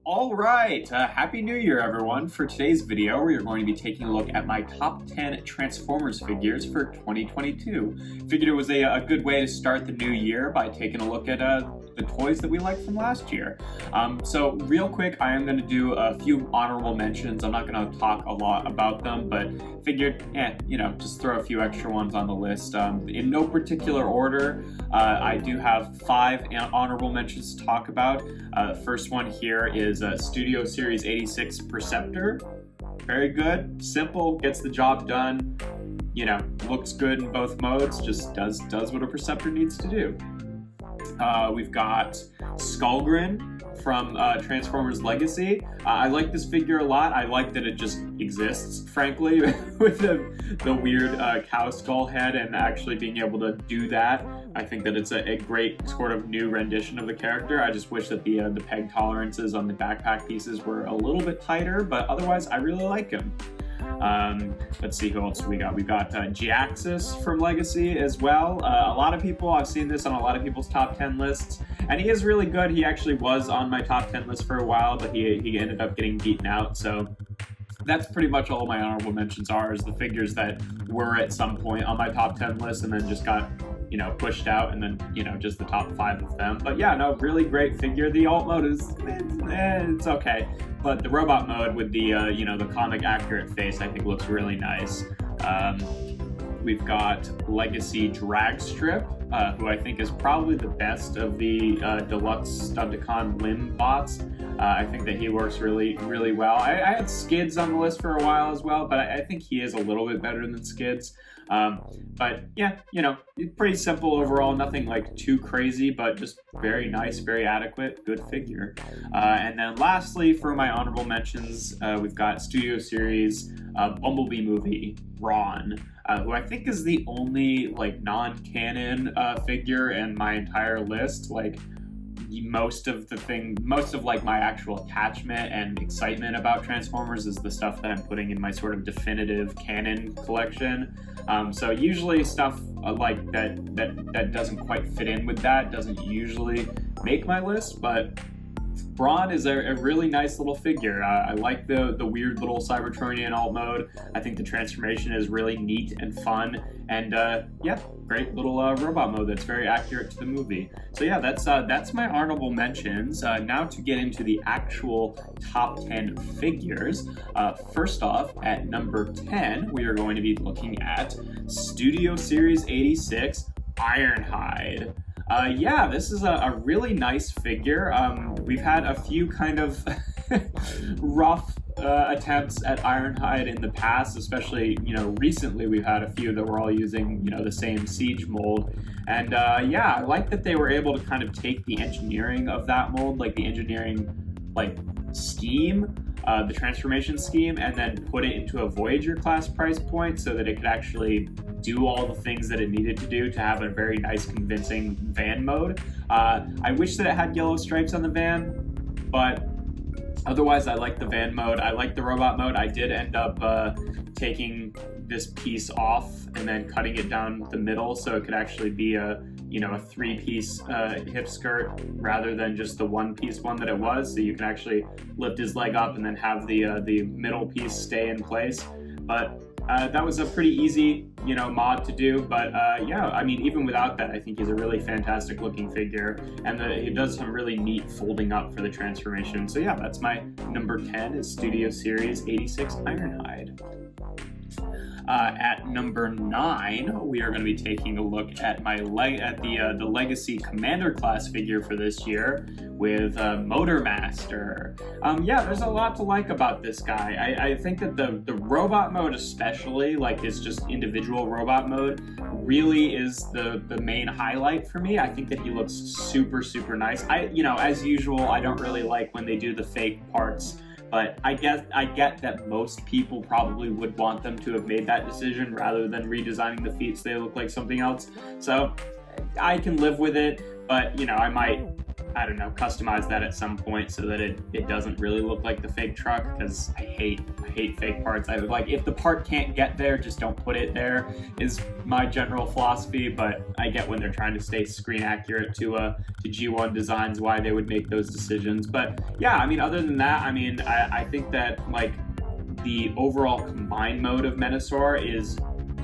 All right, Happy New Year, everyone. For today's video, we are going to be taking a look at my top 10 Transformers figures for 2022. Figured it was a good way to start the new year by taking a look at the toys that we liked from last year. So real quick, I am going to do a few honorable mentions. I'm not going to talk a lot about them, but figured, just throw a few extra ones on the list. In no particular order, I do have 5 honorable mentions to talk about. The first one here is Studio Series 86 Perceptor. Very good, simple, gets the job done. Looks good in both modes, just does what a Perceptor needs to do. We've got Skullgrin from Transformers Legacy. I like this figure a lot. I like that it just exists, frankly, with the weird cow skull head and actually being able to do that. I think that it's a great sort of new rendition of the character. I just wish that the peg tolerances on the backpack pieces were a little bit tighter, but otherwise I really like him. Let's see who else we got. We've got Jhiaxus from Legacy as well. A lot of people, I've seen this on a lot of people's top 10 lists, and he is really good. He actually was on my top 10 list for a while, but he ended up getting beaten out, so that's pretty much all my honorable mentions are, is the figures that were at some point on my top 10 list and then just got pushed out, and then just the top 5 of them. But yeah, no, really great figure. The alt mode it's okay, but the robot mode with the the comic accurate face I think looks really nice. We've got Legacy Dragstrip, who I think is probably the best of the deluxe Stunticon limb bots. I think that he works really, really well. I had Skids on the list for a while as well, but I think he is a little bit better than Skids. But yeah, pretty simple overall, nothing like too crazy, but just very nice, very adequate, good figure. And then lastly, for my honorable mentions, we've got Studio Series Bumblebee movie, Ron. Who I think is the only non-canon figure in my entire list. Most of my actual attachment and excitement about Transformers is the stuff that I'm putting in my sort of definitive canon collection. So usually stuff like that doesn't quite fit in with that doesn't usually make my list, but Brawn is a really nice little figure. I like the weird little Cybertronian alt mode. I think the transformation is really neat and fun, and great little robot mode that's very accurate to the movie. So yeah, that's my honorable mentions. Now to get into the actual top 10 figures. First off, at number 10, we are going to be looking at Studio Series 86 Ironhide. This is a really nice figure. We've had a few kind of rough attempts at Ironhide in the past, especially, recently we've had a few that were all using, the same Siege mold. And I like that they were able to kind of take the engineering of that mold, the engineering, scheme, the transformation scheme, and then put it into a Voyager class price point so that it could actually do all the things that it needed to do to have a very nice, convincing van mode. I wish that it had yellow stripes on the van, but otherwise I like the van mode. I like the robot mode. I did end up taking this piece off and then cutting it down the middle so it could actually be a 3-piece hip skirt rather than just the 1-piece one that it was. So you can actually lift his leg up and then have the middle piece stay in place. But that was a pretty easy, mod to do. But even without that, I think he's a really fantastic looking figure, and he does some really neat folding up for the transformation. So yeah, that's my number 10 is Studio Series 86 Ironhide. At number 9, we are going to be taking a look at the Legacy Commander class figure for this year with Motormaster. There's a lot to like about this guy. I think that the robot mode, especially his just individual robot mode, really is the main highlight for me. I think that he looks super, super nice. As usual, I don't really like when they do the fake parts. But I get that most people probably would want them to have made that decision rather than redesigning the feet so they look like something else. So I can live with it, but I might I don't know, customize that at some point so that it doesn't really look like the fake truck, because I hate fake parts. I like, if the part can't get there, just don't put it there, is my general philosophy. But I get when they're trying to stay screen accurate to G1 designs, why they would make those decisions. But yeah, I mean, other than that, I mean, I think that like the overall combined mode of Menasor is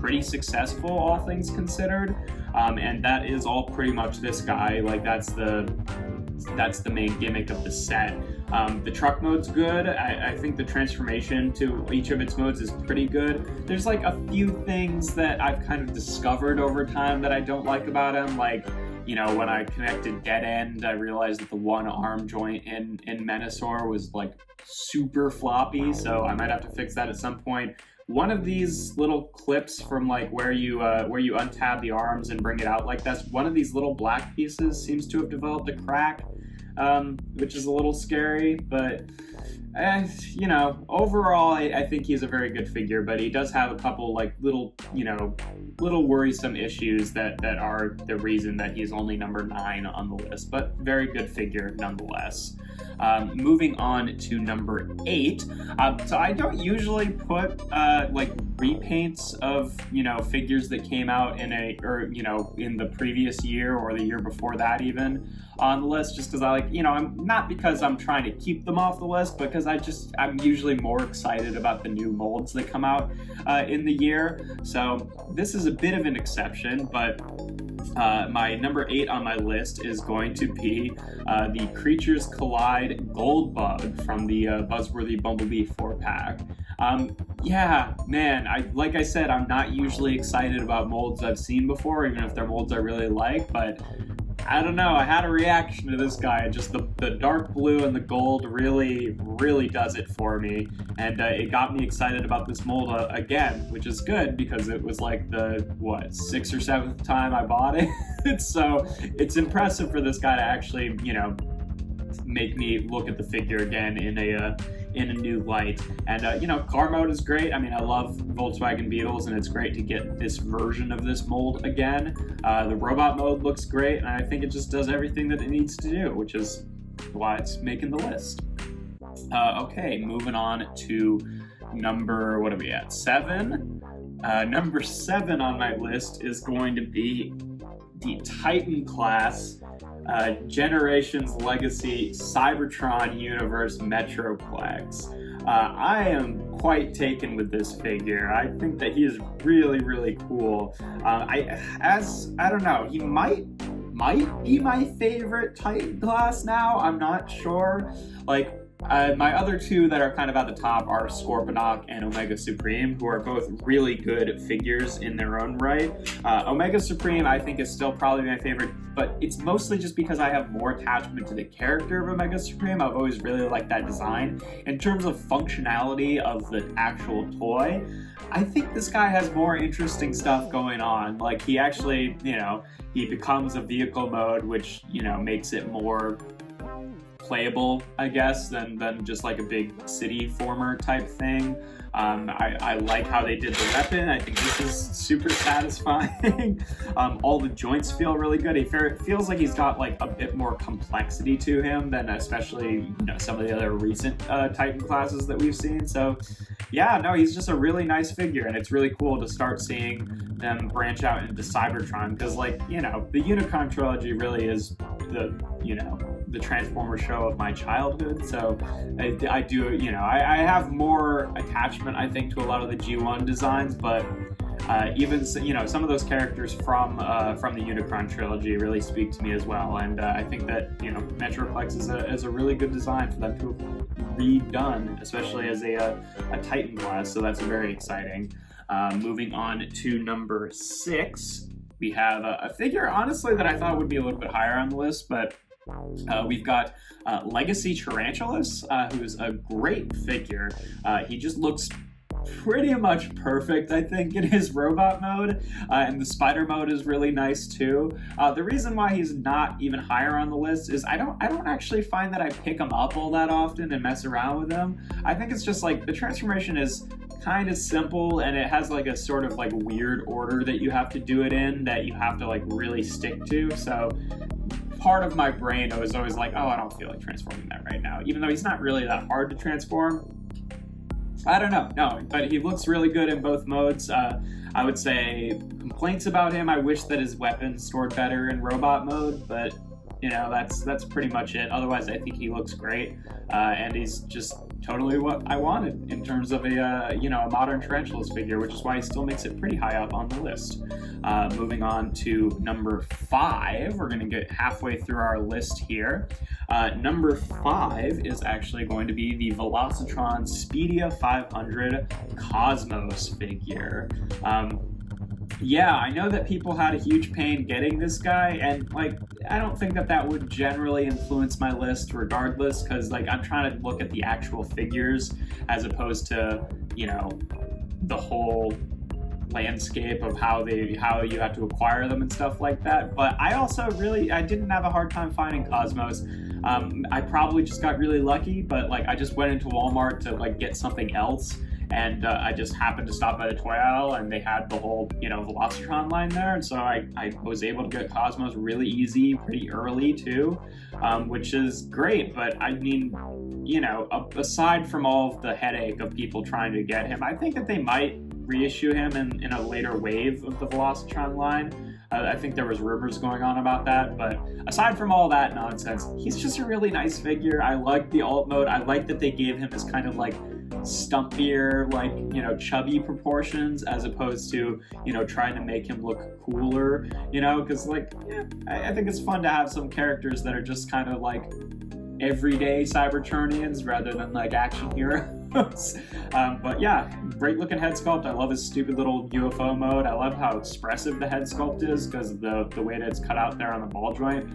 pretty successful, all things considered, and that is all pretty much this guy. Like that's the main gimmick of the set. The truck mode's good. I think the transformation to each of its modes is pretty good. There's like a few things that I've kind of discovered over time that I don't like about him. Like, you know, when I connected Dead End, I realized that the one arm joint in Menasor was like super floppy, so I might have to fix that at some point. One of these little clips from like where you untab the arms and bring it out like that's one of these little black pieces seems to have developed a crack, which is a little scary, but you know, overall I think he's a very good figure, but he does have a couple like little, you know, little worrisome issues that are the reason that he's only number 9 on the list, but very good figure nonetheless. Moving on to number 8. So I don't usually put like repaints of, you know, figures that came out in the previous year or the year before that even on the list, just because I like, you know, I'm not because I'm trying to keep them off the list, because I'm usually more excited about the new molds that come out in the year. So this is a bit of an exception, but my number 8 on my list is going to be the Creatures Collide Gold Bug from the Buzzworthy Bumblebee 4-pack. Yeah, man, like I said, I'm not usually excited about molds I've seen before, even if they're molds I really like, but I don't know, I had a reaction to this guy. Just the dark blue and the gold really does it for me, and it got me excited about this mold again, which is good because it was like the 6th or 7th time I bought it. So it's impressive for this guy to actually, you know, make me look at the figure again in a new light. And you know, car mode is great. I mean, I love Volkswagen Beetles, and it's great to get this version of this mold again. The robot mode looks great, and I think it just does everything that it needs to do, which is why it's making the list. Okay, moving on to number, what are we at, 7? Number 7 on my list is going to be the Titan class Generations Legacy Cybertron Universe Metroplex. I am quite taken with this figure. I think that he is really cool. I don't know, he might be my favorite Titan class now. I'm not sure. Like, my other two that are kind of at the top are Scorponok and Omega Supreme, who are both really good figures in their own right. Omega Supreme, I think, is still probably my favorite, but it's mostly just because I have more attachment to the character of Omega Supreme. I've always really liked that design. In terms of functionality of the actual toy, I think this guy has more interesting stuff going on. Like, he actually, you know, he becomes a vehicle mode, which, you know, makes it more playable, I guess, than just like a big city former type thing. I like how they did the weapon. I think this is super satisfying. All the joints feel really good. It feels like he's got like a bit more complexity to him than especially, you know, some of the other recent Titan classes that we've seen. So yeah, no, he's just a really nice figure, and it's really cool to start seeing them branch out into Cybertron, because, like, you know, the Unicron trilogy really is the, you know, the Transformers show of my childhood. So I do, you know, I have more attachment, I think, to a lot of the G1 designs, but even, you know, some of those characters from the Unicron trilogy really speak to me as well. And I think that, you know, Metroplex is a really good design for them to have redone, especially as a Titan class. So that's very exciting. Moving on to number 6, we have a figure, honestly, that I thought would be a little bit higher on the list, but we've got Legacy Tarantulas, who's a great figure. He just looks pretty much perfect, I think, in his robot mode, and the spider mode is really nice too. The reason why he's not even higher on the list is I don't actually find that I pick him up all that often and mess around with him. I think it's just like the transformation is kind of simple, and it has like a sort of like weird order that you have to do it in, that you have to like really stick to. So part of my brain I was always like, oh, I don't feel like transforming that right now, even though he's not really that hard to transform. I don't know, no, but he looks really good in both modes. I would say complaints about him, I wish that his weapons stored better in robot mode, but you know, that's pretty much it. Otherwise, I think he looks great, and he's just totally what I wanted in terms of a modern Tarantulas figure, which is why he still makes it pretty high up on the list. Moving on to number 5, we're gonna get halfway through our list here. Number 5 is actually going to be the Velocitron Speedia 500 Cosmos figure. Yeah, I know that people had a huge pain getting this guy, and like, I don't think that would generally influence my list regardless, because like, I'm trying to look at the actual figures as opposed to, you know, the whole landscape of how you have to acquire them and stuff like that. But I also I didn't have a hard time finding Cosmos. I probably just got really lucky, but like, I just went into Walmart to like get something else, and I just happened to stop by the toy aisle, and they had the whole, you know, Velocitron line there, and so I was able to get Cosmos really easy, pretty early too, which is great. But I mean, you know, aside from all of the headache of people trying to get him, I think that they might reissue him in a later wave of the Velocitron line. I think there was rumors going on about that, but aside from all that nonsense, he's just a really nice figure. I like the alt mode. I like that they gave him his kind of like stumpier, like, you know, chubby proportions, as opposed to, you know, trying to make him look cooler, you know, because like, yeah, I think it's fun to have some characters that are just kind of like everyday Cybertronians rather than like action heroes. But yeah, great looking head sculpt. I love his stupid little UFO mode. I love how expressive the head sculpt is because of the way that it's cut out there on the ball joint.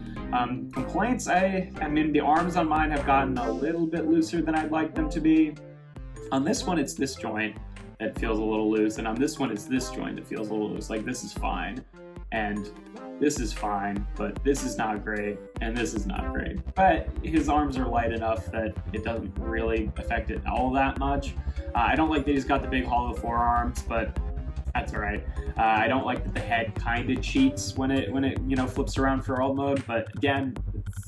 Complaints, I mean, the arms on mine have gotten a little bit looser than I'd like them to be. On this one, it's this joint that feels a little loose, and on this one, it's this joint that feels a little loose. Like, this is fine, and this is fine, but this is not great, and this is not great. But his arms are light enough that it doesn't really affect it all that much. I don't like that he's got the big hollow forearms, but that's all right. I don't like that the head kind of cheats when it you know, flips around for alt mode, but again,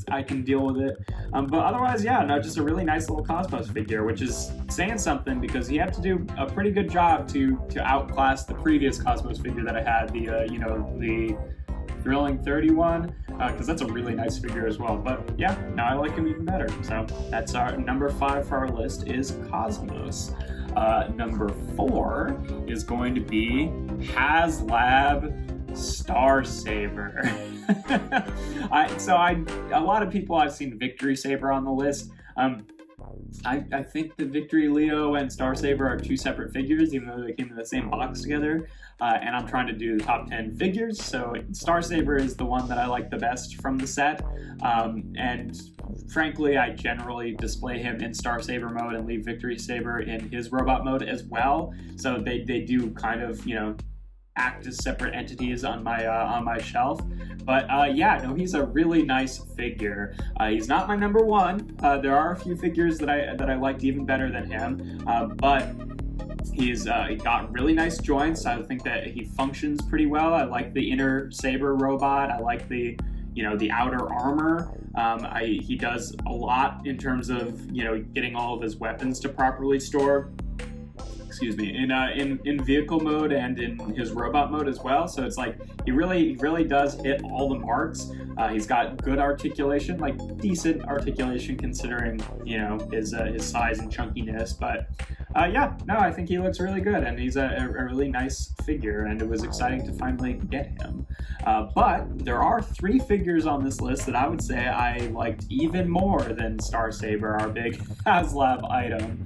I can deal with it. But otherwise, yeah, no, just a really nice little Cosmos figure, which is saying something because he had to do a pretty good job to outclass the previous Cosmos figure that I had, the the Thrilling 31, because that's a really nice figure as well. But yeah, now I like him even better. So that's our number 5 for our list is Cosmos. Number 4 is going to be HasLab Starsaber. A lot of people, I've seen Victory Saber on the list. I think the Victory Leo and Starsaber are 2 separate figures, even though they came in the same box together. And I'm trying to do the top 10 figures, so Starsaber is the one that I like the best from the set. And frankly, I generally display him in Starsaber mode and leave Victory Saber in his robot mode as well. So they do kind of, you know, act as separate entities on my shelf. But yeah, no, he's a really nice figure. He's not my number 1. There are a few figures that I liked even better than him, but he's got really nice joints. I think that he functions pretty well. I like the inner Saber robot. I like the, you know, the outer armor. He does a lot in terms of, you know, getting all of his weapons to properly store. Excuse me, in vehicle mode and in his robot mode as well. So it's like he really does hit all the marks. He's got good articulation, like decent articulation considering, you know, his size and chunkiness. But yeah, no, I think he looks really good, and he's a really nice figure, and it was exciting to finally get him. But there are 3 figures on this list that I would say I liked even more than Starsaber, our big HasLab item.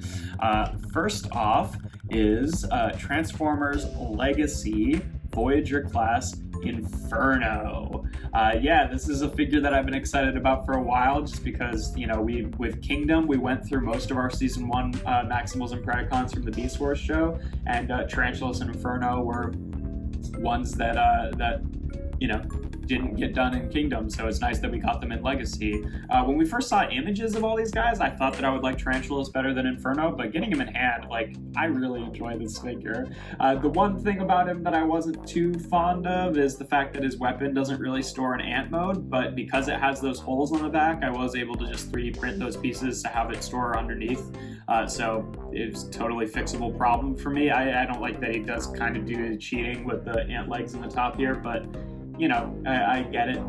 First off is Transformers Legacy Voyager class Inferno. Yeah, this is a figure that I've been excited about for a while, just because, you know, with Kingdom, we went through most of our season 1 Maximals and Predacons from the Beast Wars show, and Tarantulas and Inferno were ones that you know, didn't get done in Kingdom, so it's nice that we got them in Legacy. When we first saw images of all these guys, I thought that I would like Tarantulas better than Inferno, but getting him in hand, like, I really enjoy this figure. The one thing about him that I wasn't too fond of is the fact that his weapon doesn't really store in ant mode, but because it has those holes on the back, I was able to just 3D print those pieces to have it store underneath. So it's totally fixable problem for me. I don't like that he does kind of do cheating with the ant legs in the top here, but you know, I get it.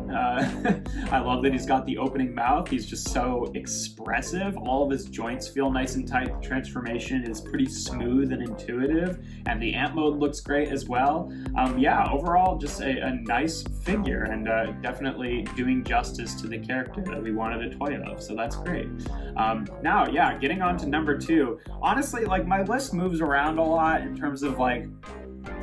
I love that he's got the opening mouth. He's just so expressive. All of his joints feel nice and tight. The transformation is pretty smooth and intuitive, and the ant mode looks great as well. Yeah, overall, just a nice figure, and definitely doing justice to the character that we wanted a toy of, so that's great. Now, yeah, getting on to number 2. Honestly, like, my list moves around a lot in terms of, like,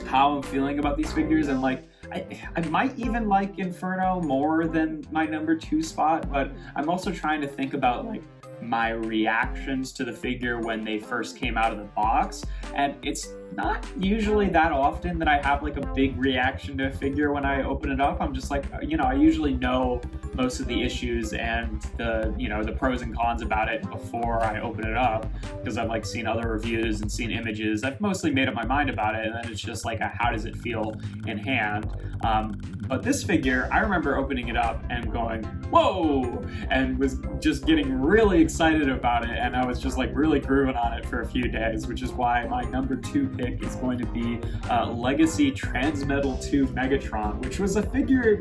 how I'm feeling about these figures, and, like, I might even like Inferno more than my number 2 spot, but I'm also trying to think about, like, my reactions to the figure when they first came out of the box, and it's not usually that often that I have like a big reaction to a figure when I open it up. I'm just like, you know, I usually know most of the issues and the, you know, the pros and cons about it before I open it up, because I've like seen other reviews and seen images. I've mostly made up my mind about it, and then it's just like, how does it feel in hand? But this figure, I remember opening it up and going, whoa, and was just getting really excited about it, and I was just like really grooving on it for a few days, which is why my number 2 pick is going to be Legacy Transmetal 2 Megatron, which was a figure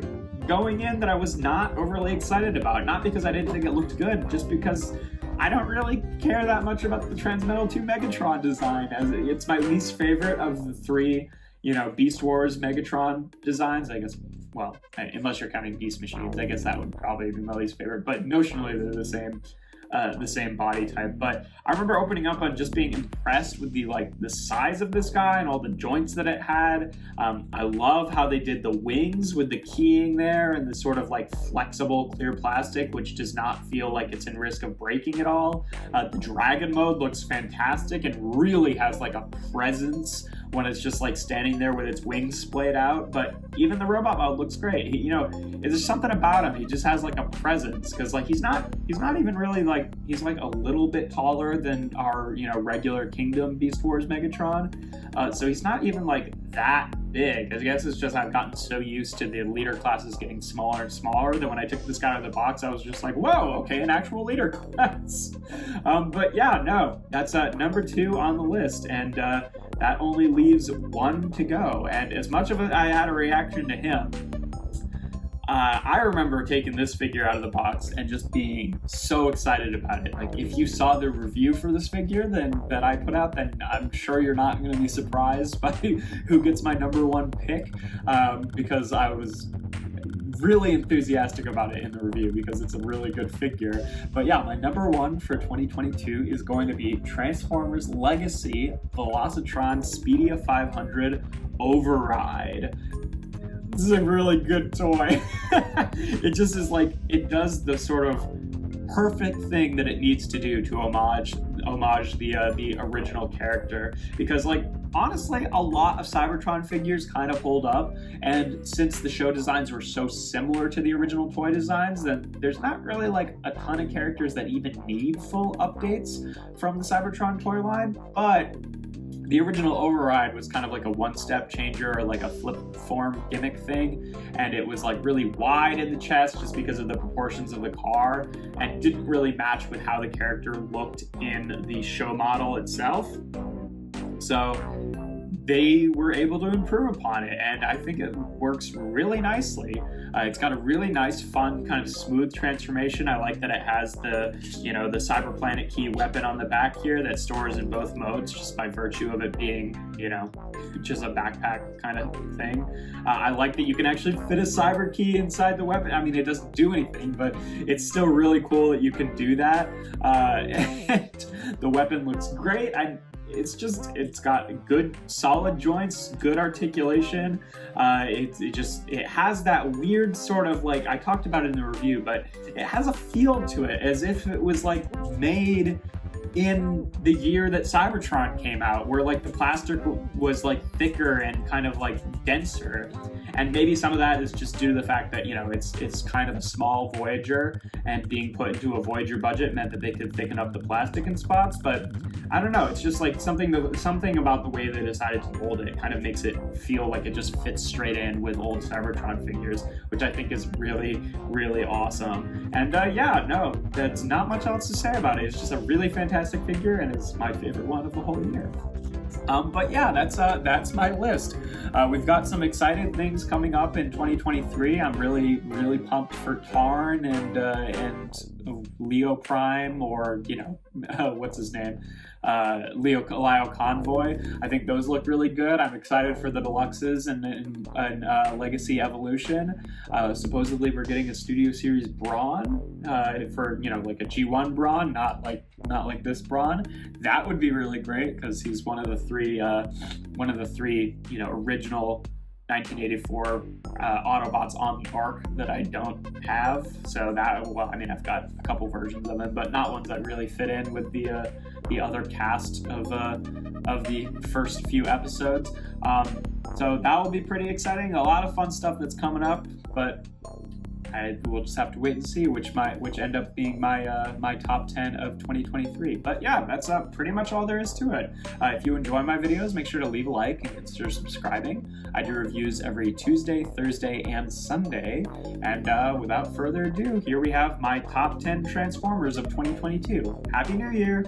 going in that I was not overly excited about. Not because I didn't think it looked good, just because I don't really care that much about the Transmetal 2 Megatron design, as it's my least favorite of the 3, you know, Beast Wars Megatron designs, I guess. Well, unless you're counting Beast Machines, I guess that would probably be my least favorite, but notionally they're the same body type. But I remember opening up and just being impressed with the size of this guy and all the joints that it had. I love how they did the wings with the keying there and the sort of like flexible clear plastic, which does not feel like it's in risk of breaking at all. The dragon mode looks fantastic and really has like a presence when it's just like standing there with its wings splayed out. But even the robot mode looks great. You know, there's something about him. He just has like a presence, because like he's not even really like, he's like a little bit taller than our, you know, regular Kingdom Beast Wars Megatron. So he's not even like that big. I guess it's just I've gotten so used to the leader classes getting smaller and smaller that when I took this guy out of the box, I was just like, whoa, okay, an actual leader class. But yeah, no, that's number 2 on the list, and that only leaves 1 to go. And as much of it I had a reaction to him, I remember taking this figure out of the box and just being so excited about it. Like, if you saw the review for this figure that I put out, then I'm sure you're not going to be surprised by who gets my number 1 pick, because I was really enthusiastic about it in the review because it's a really good figure. But yeah, my number 1 for 2022 is going to be Transformers Legacy Velocitron Speedia 500 Override. This is a really good toy. It just is like, it does the sort of perfect thing that it needs to do to homage the original character, because like, honestly, a lot of Cybertron figures kind of hold up, and since the show designs were so similar to the original toy designs, then there's not really like a ton of characters that even need full updates from the Cybertron toy line. But the original Override was kind of like a one-step changer, or like a flip form gimmick thing, and it was like really wide in the chest just because of the proportions of the car, and didn't really match with how the character looked in the show model itself. So they were able to improve upon it, and I think it works really nicely. It's got a really nice, fun, kind of smooth transformation. I like that it has the, you know, the Cyber Planet key weapon on the back here that stores in both modes, just by virtue of it being, you know, just a backpack kind of thing. I like that you can actually fit a Cyber key inside the weapon. I mean, it doesn't do anything, but it's still really cool that you can do that. And the weapon looks great. It's got good solid joints, good articulation. It has that weird sort of, like, I talked about it in the review, but it has a feel to it as if it was like made in the year that Cybertron came out, where like the plastic was like thicker and kind of like denser. And maybe some of that is just due to the fact that, you know, it's kind of a small Voyager, and being put into a Voyager budget meant that they could thicken up the plastic in spots. But I don't know, it's just like something about the way they decided to mold it kind of makes it feel like it just fits straight in with old Cybertron figures, which I think is really, really awesome. And yeah, no, that's not much else to say about it. It's just a really fantastic figure, and it's my favorite one of the whole year. But yeah, that's my list. We've got some exciting things coming up in 2023. I'm really, really pumped for Tarn and Leo Prime, or, you know, what's his name? Leo Convoy. I think those look really good. I'm excited for the deluxes and Legacy Evolution. Supposedly we're getting a Studio Series Brawn for, you know, like a G1 Brawn, not like this Brawn. That would be really great because he's one of the three, you know, original 1984 Autobots on the Ark that I don't have. So that, well, I mean, I've got a couple versions of them, but not ones that really fit in with the other cast of the first few episodes. So that will be pretty exciting. A lot of fun stuff that's coming up, but we'll just have to wait and see which end up being my top 10 of 2023. But yeah, that's pretty much all there is to it. If you enjoy my videos, make sure to leave a like and consider subscribing. I do reviews every Tuesday, Thursday, and Sunday. And without further ado, here we have my top 10 Transformers of 2022. Happy New Year!